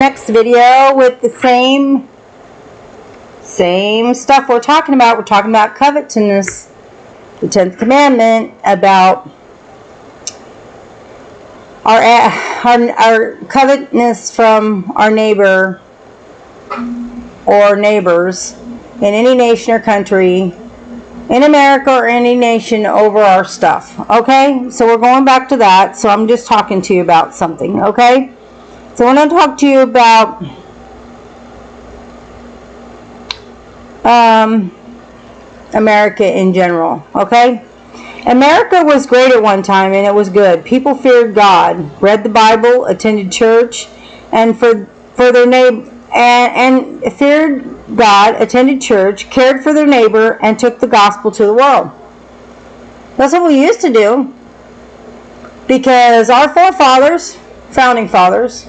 Next video with the same stuff we're talking about. We're talking about covetousness, the 10th commandment, about our covetousness from our neighbor or neighbors in any nation or country, in America or any nation, over our stuff. Okay, so we're going back to that. So I'm just talking to you about something. Okay, so I want to talk to you about America in general. Okay, America was great at one time, and it was good. People feared God, read the Bible, attended church, and for their neighbor, and feared God, attended church, cared for their neighbor, and took the gospel to the world. That's what we used to do, because our forefathers, founding fathers,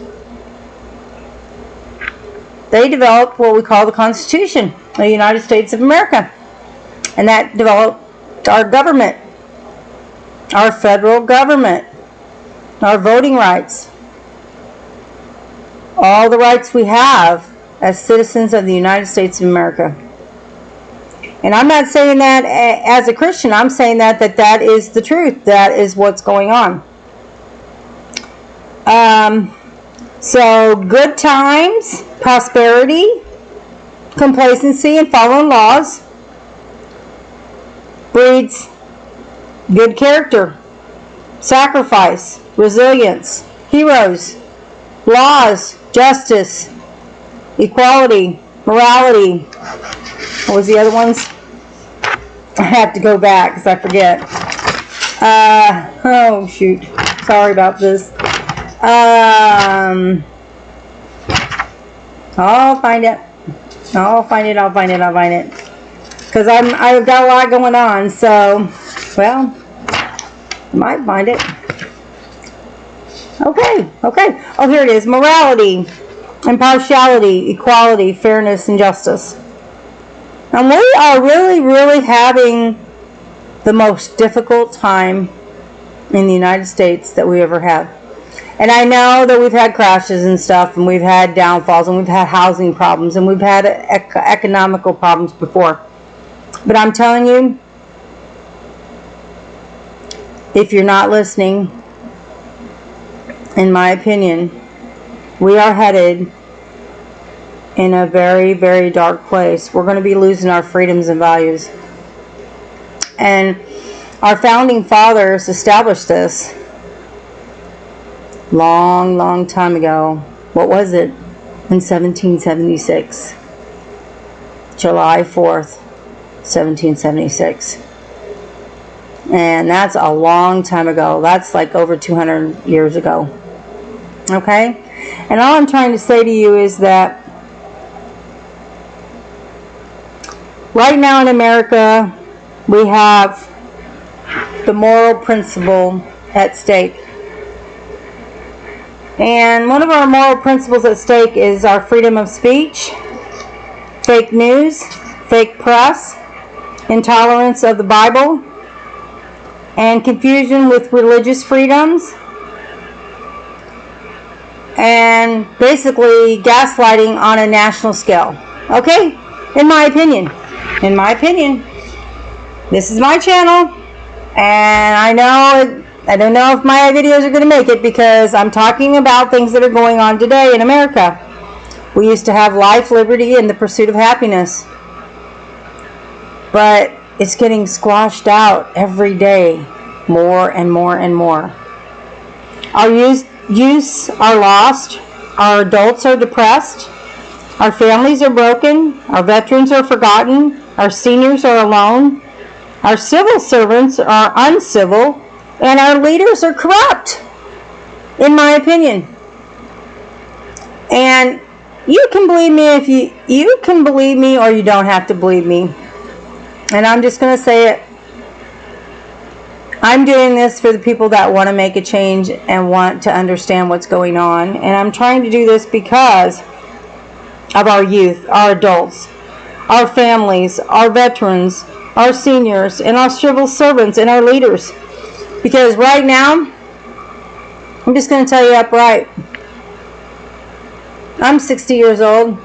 they developed what we call the Constitution of the United States of America, and that developed our government, our federal government, our voting rights, all the rights we have as citizens of the United States of America. And I'm not saying that as a Christian. I'm saying that is the truth. That is what's going on. So good times, prosperity, complacency, and following laws breeds good character, sacrifice, resilience, heroes, laws, justice, equality, morality. What was the other ones? I have to go back because I forget. Oh shoot, sorry about this. I'll find it. Because I've got a lot going on, so, well, I might find it. Okay. Oh, here it is. Morality, impartiality, equality, fairness, and justice. And we are really having the most difficult time in the United States that we ever had. And I know that we've had crashes and stuff, and we've had downfalls, and we've had housing problems, and we've had economical problems before. But I'm telling you, if you're not listening, in my opinion, we are headed in a very dark place. We're going to be losing our freedoms and values. And our founding fathers established this long time ago. What was it? In 1776. July 4th, 1776. And that's a long time ago. That's like over 200 years ago. Okay? And all I'm trying to say to you is that right now in America, we have the moral principle at stake. And one of our moral principles at stake is our freedom of speech, fake news, fake press, intolerance of the Bible, and confusion with religious freedoms, and basically gaslighting on a national scale. Okay? In my opinion. This is my channel, and I don't know if my videos are going to make it, because I'm talking about things that are going on today in America. We used to have life, liberty, and the pursuit of happiness. But it's getting squashed out every day, more and more. Our youths are lost. Our adults are depressed. Our families are broken. Our veterans are forgotten. Our seniors are alone. Our civil servants are uncivil. And our leaders are corrupt, in my opinion. And you can believe me if you can believe me, or you don't have to believe me. And I'm just going to say it. I'm doing this for the people that want to make a change and want to understand what's going on. And I'm trying to do this because of our youth, our adults, our families, our veterans, our seniors, and our civil servants, and our leaders. Because right now, I'm just going to tell you upright, I'm 60 years old,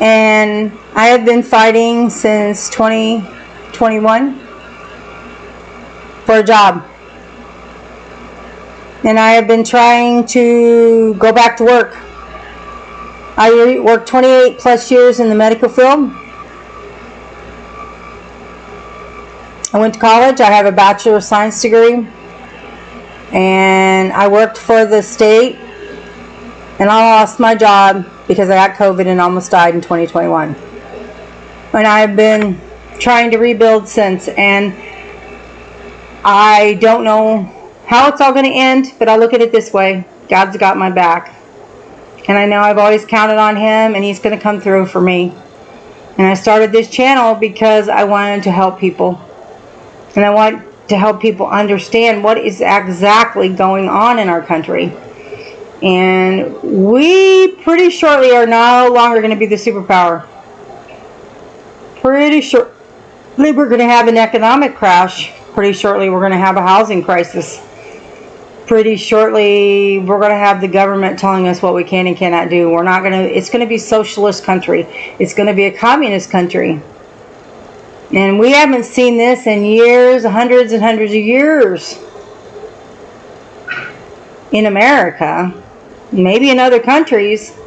and I have been fighting since 2021 for a job. And I have been trying to go back to work. I worked 28 plus years in the medical field. I went to college. I have a Bachelor of Science degree. And I worked for the state. And I lost my job because I got COVID and almost died in 2021. And I've been trying to rebuild since. And I don't know how it's all going to end, but I look at it this way. God's got my back. And I know I've always counted on Him, and He's going to come through for me. And I started this channel because I wanted to help people. And I want to help people understand what is exactly going on in our country. And we pretty shortly are no longer going to be the superpower. Pretty shortly we're going to have an economic crash. Pretty shortly we're going to have a housing crisis. Pretty shortly we're going to have the government telling us what we can and cannot do. We're not going to, it's going to be a socialist country. It's going to be a communist country. And we haven't seen this in years, hundreds and hundreds of years. In America, maybe in other countries,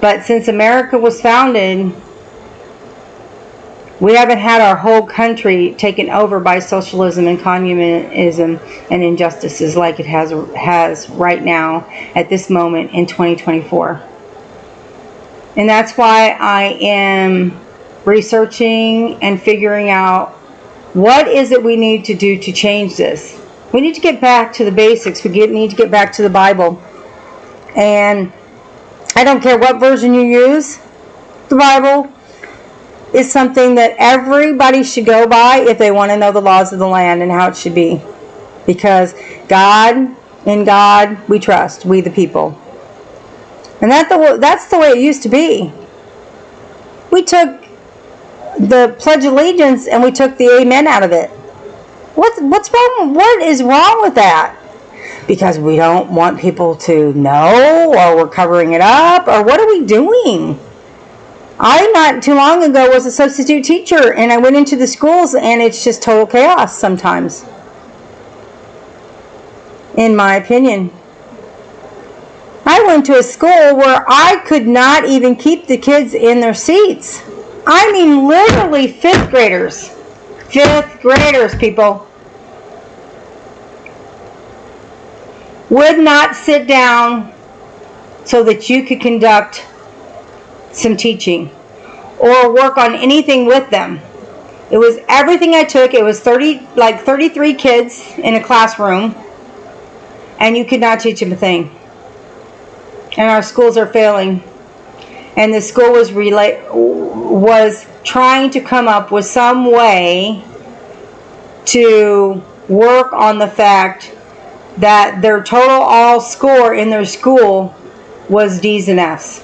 but since America was founded, we haven't had our whole country taken over by socialism and communism and injustices like it has right now at this moment in 2024. And that's why I am researching and figuring out what is it we need to do to change this. We need to get back to the basics. We need to get back to the Bible. And I don't care what version you use, the Bible is something that everybody should go by if they want to know the laws of the land and how it should be. Because in God we trust, we the people. And that's the way it used to be. We took the Pledge of Allegiance and we took the Amen out of it. What's wrong? What is wrong with that? Because we don't want people to know, or we're covering it up, or what are we doing? I, not too long ago, was a substitute teacher, and I went into the schools, and it's just total chaos sometimes, in my opinion. I went to a school where I could not even keep the kids in their seats. I mean, literally 5th graders. 5th graders, people. Would not sit down so that you could conduct some teaching or work on anything with them. It was everything I took. It was 33 kids in a classroom, and you could not teach them a thing. And our schools are failing. And the school was trying to come up with some way to work on the fact that their total all score in their school was D's and F's.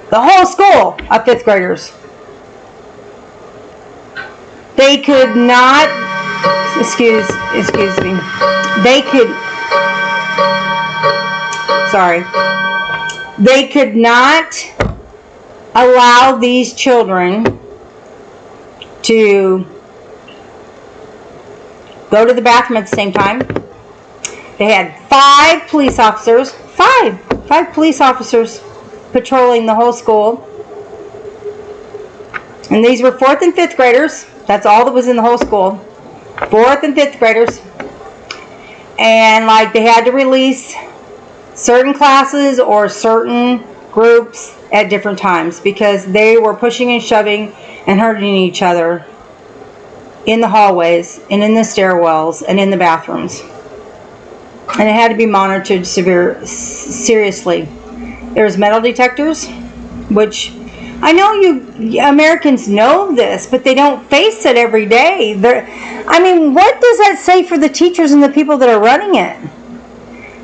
The whole school of 5th graders. They could not, excuse me, they could not allow these children to go to the bathroom at the same time. They had 5 police officers, five police officers patrolling the whole school. And these were 4th and 5th graders. That's all that was in the whole school. 4th and 5th graders. And like they had to release certain classes or certain groups at different times because they were pushing and shoving and hurting each other in the hallways and in the stairwells and in the bathrooms. And it had to be monitored seriously. There's metal detectors, which I know you Americans know this, but they don't face it every day. I mean, what does that say for the teachers and the people that are running it?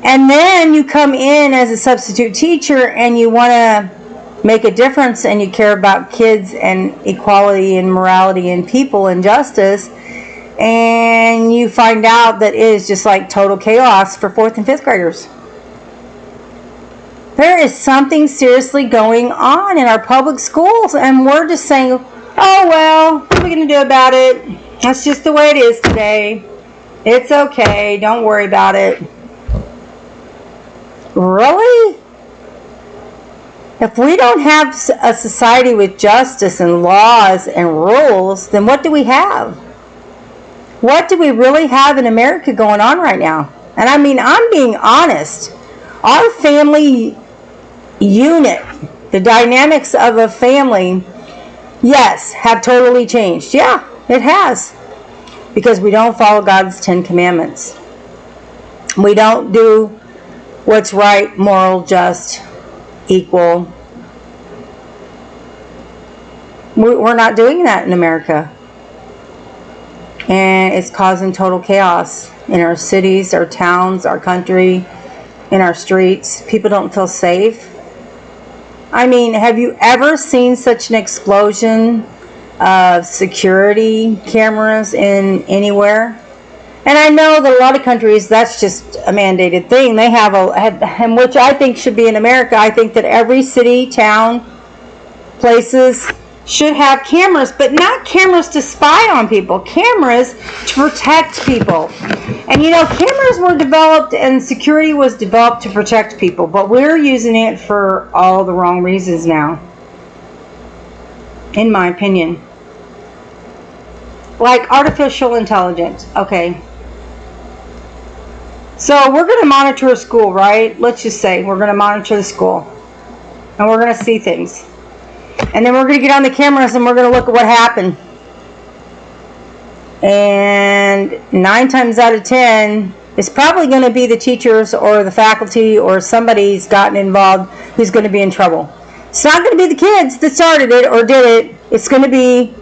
And then you come in as a substitute teacher and you want to make a difference and you care about kids and equality and morality and people and justice, and you find out that it is just like total chaos for 4th and 5th graders. There is something seriously going on in our public schools, and we're just saying, oh well, what are we going to do about it? That's just the way it is today. It's okay, don't worry about it. Really? If we don't have a society with justice and laws and rules, then what do we have? What do we really have in America going on right now? And I mean, I'm being honest. Our family unit, the dynamics of a family, yes, have totally changed. Yeah, it has. Because we don't follow God's 10 Commandments. We don't do what's right, moral, just, equal. We're not doing that in America. And it's causing total chaos in our cities, our towns, our country, in our streets. People don't feel safe. I mean, have you ever seen such an explosion of security cameras in anywhere? And I know that a lot of countries, that's just a mandated thing. They have and which I think should be in America. I think that every city, town, places should have cameras, but not cameras to spy on people. Cameras to protect people. And you know, cameras were developed and security was developed to protect people, but we're using it for all the wrong reasons now, in my opinion. Like artificial intelligence. Okay. So we're going to monitor a school, right? Let's just say we're going to monitor the school. And we're going to see things. And then we're going to get on the cameras and we're going to look at what happened. And 9 times out of 10, it's probably going to be the teachers or the faculty or somebody's gotten involved who's going to be in trouble. It's not going to be the kids that started it or did it. It's going to be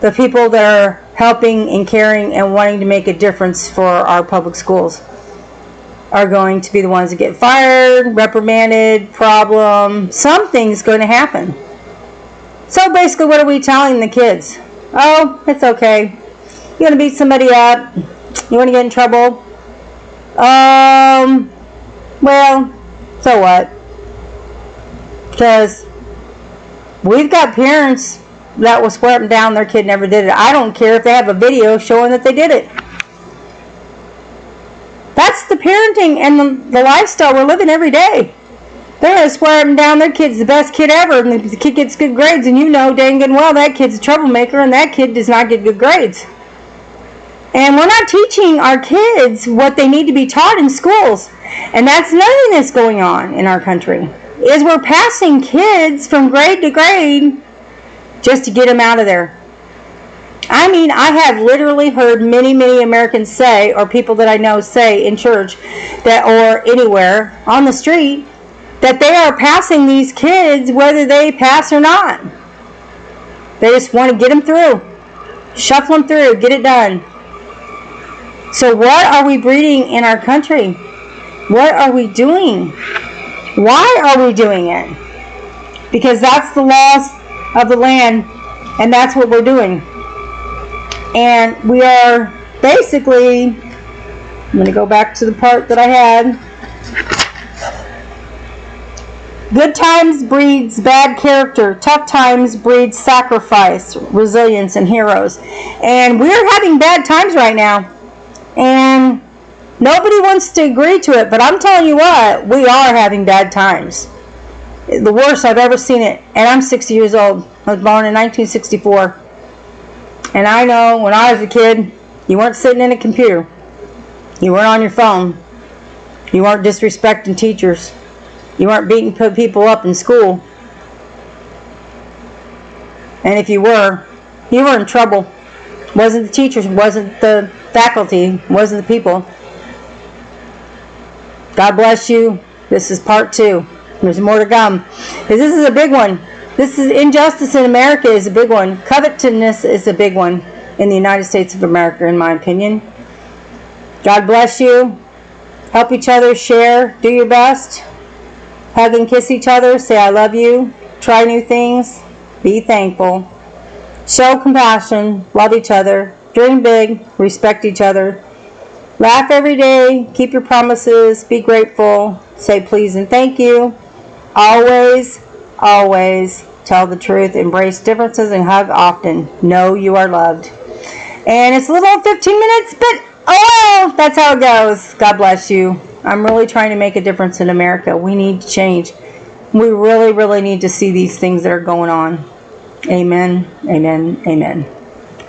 the people that are helping and caring and wanting to make a difference for our public schools are going to be the ones that get fired, reprimanded, problem. Something's going to happen. So basically, what are we telling the kids? Oh, it's okay. You want to beat somebody up? You want to get in trouble? Well, so what? Because we've got parents that will swear up and down their kid never did it. I don't care if they have a video showing that they did it. That's the parenting and the lifestyle we're living every day. They're going to swear up and down their kid's the best kid ever, and the kid gets good grades, and you know dang good well that kid's a troublemaker, and that kid does not get good grades. And we're not teaching our kids what they need to be taught in schools. And that's another thing that's going on in our country, is we're passing kids from grade to grade just to get them out of there. I mean, I have literally heard many, many Americans say, or people that I know say in church that, or anywhere on the street, that they are passing these kids whether they pass or not. They just want to get them through. Shuffle them through. Get it done. So what are we breeding in our country? What are we doing? Why are we doing it? Because that's the laws of the land, and that's what we're doing. And we are basically, I'm going to go back to the part that I had. Good times breeds bad character. Tough times breeds sacrifice, resilience, and heroes. And we're having bad times right now. And nobody wants to agree to it, but I'm telling you what, we are having bad times. The worst I've ever seen it. And I'm 60 years old. I was born in 1964. And I know when I was a kid, you weren't sitting in a computer. You weren't on your phone. You weren't disrespecting teachers. You weren't beating people up in school. And if you were in trouble. Wasn't the teachers, wasn't the faculty, wasn't the people. God bless you. This is part 2. There's more to come. Because this is a big one. This is injustice in America is a big one. Covetousness is a big one in the United States of America, in my opinion. God bless you. Help each other, share, do your best. Hug and kiss each other, say I love you. Try new things. Be thankful. Show compassion, love each other, dream big, respect each other. Laugh every day, keep your promises, be grateful, say please and thank you. Always, always tell the truth. Embrace differences and hug often. Know you are loved. And it's a little 15 minutes, but oh, that's how it goes. God bless you. I'm really trying to make a difference in America. We need to change. We really, really need to see these things that are going on. Amen, amen, amen.